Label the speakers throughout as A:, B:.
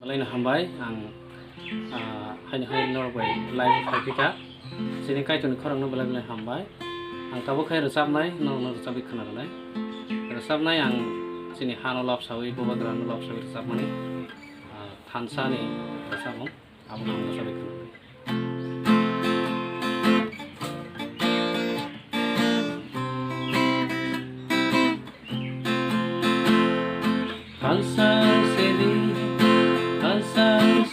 A: Lain hambai ang hai norbai live phika sini kai tun khorang no belai hambai ang tabo khai resapnai no resabi khanarnai resapnai ang sini hano lop sawi bobagra no lop sawi resapmani thansa ni resapmong abo no resabi khanarnai Hansang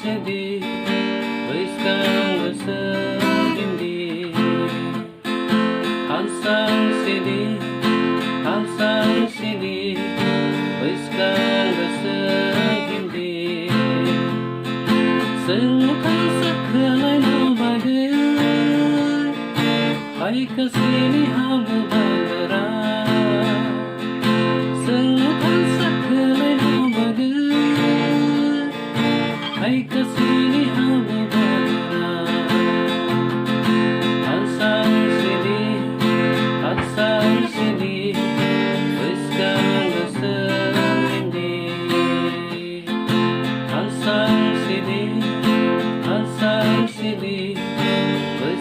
A: sedi Wiskang gesegindi Hansang sedi Wiskang gesegindi Sengkan sekelai nabade Hai kesini hamu bagera Sengkan sekelai nabade Hai kesini hamu bagera Hansang sedi Wiskang gesegindi Hansang sedi Wiskang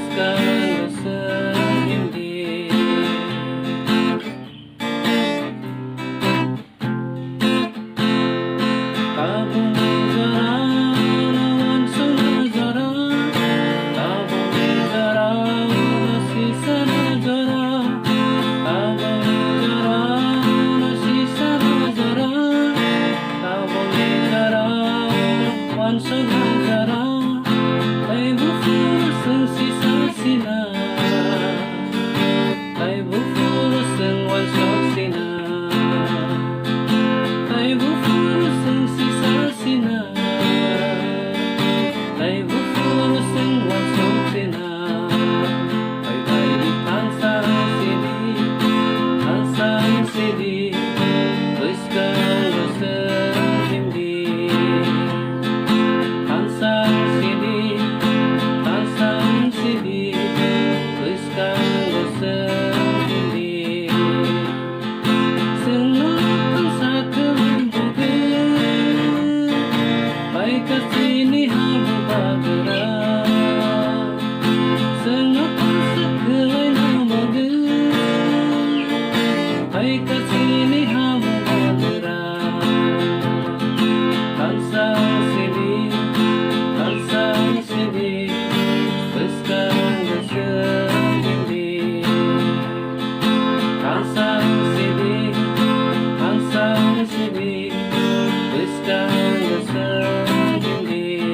A: gesegindi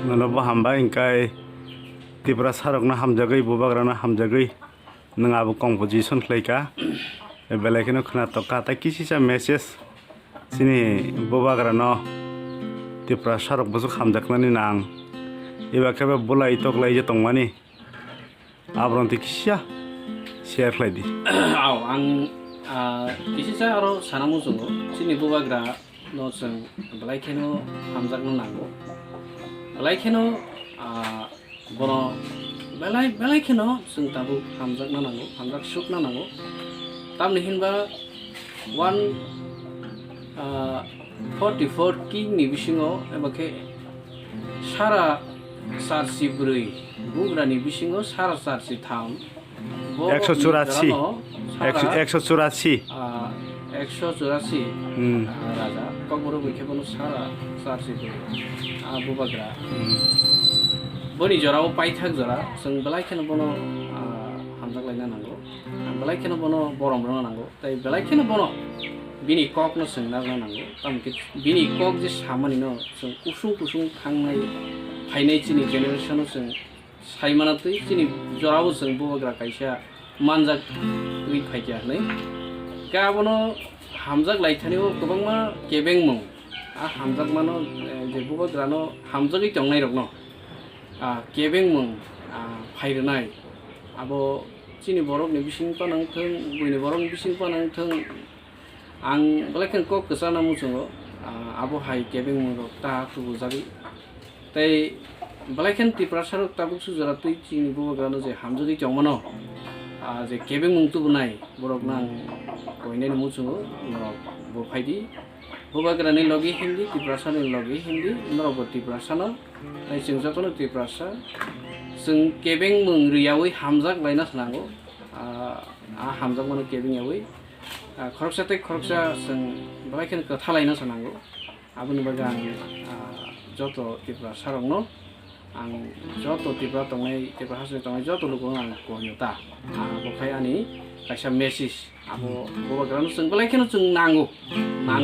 B: Nolabo hambai ingkai Tripura sarokna hamjagai bobagrana hamjagai nang abo composition khlaika belakeno khna toka ta kisisa message sini bobagrano Tripura sarok bosu hamjaknani nang eba kabe bolai toklai je tongmani abronti kisya share khlaidi
A: aw ang kisisa aro sanamu sungo sini bobagra no sing belakeno hamjakno nango Belaikeno bono belaikeno sing tabu hamjak nanango hamjak suk nanango tamni hinba 144 king ni bisingo ebake sara sarsi brui bugrani bisingo sara sarsi tham
B: 184
A: raja kokboro bikebono sara sarsi brui bobagra boni jorao paithak jora sing belaikeno bono hamjak laina nango belaikeno bono borom rona nango tai belaikeno bono bini kok no sing nagna nango tamki bini kok je samani no sing kusung khangnai phainai chini generation no sing saimana tui chini jorao sing bobagra kaisa manjak tui phaikya nei ka bono hamjak laithanio gobangma kebengmung hamjak mano je bobagrano hamjagi tongnai rokno kebengmung phairnai abo chini borok ni bising panangtheng buini borok ni bising panangtheng ang belakan kok kesana musungo abo hai kebengmung rok ta tu jagi tei belaikan tipra sarok tabuk sujara tui chini bubagrano je hamjadi chongmano je kebeng mungtu bunai borok nang koine ni muchungo norok bo phaidi bubagrani logi hindi tipra ni logi hindi norok bo tipra sano nai singjakono tipra sa sing kebeng mung riyawi hamjak laina sanango hamjak mano kebeng yawi khoroksa tei khoroksa sing belaikan ko thalaina sanango aboni bagan joto tipra sarokno ang joto tipra tongnai tipra hasni tongnai joto lukong ang kohnyota bokhai ani kaisa message abo bubagrano sing belaikheno sing nango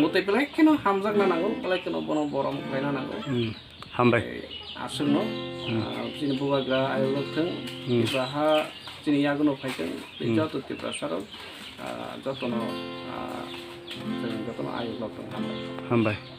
A: tei belaikheno hamjakna nango belaikheno bono borom khlaina nango
B: hambai
A: asungno chini bubagra ayolok thang tipra ha chini yagono phaiteng joto tipra sarok jotono ayolok thang hambai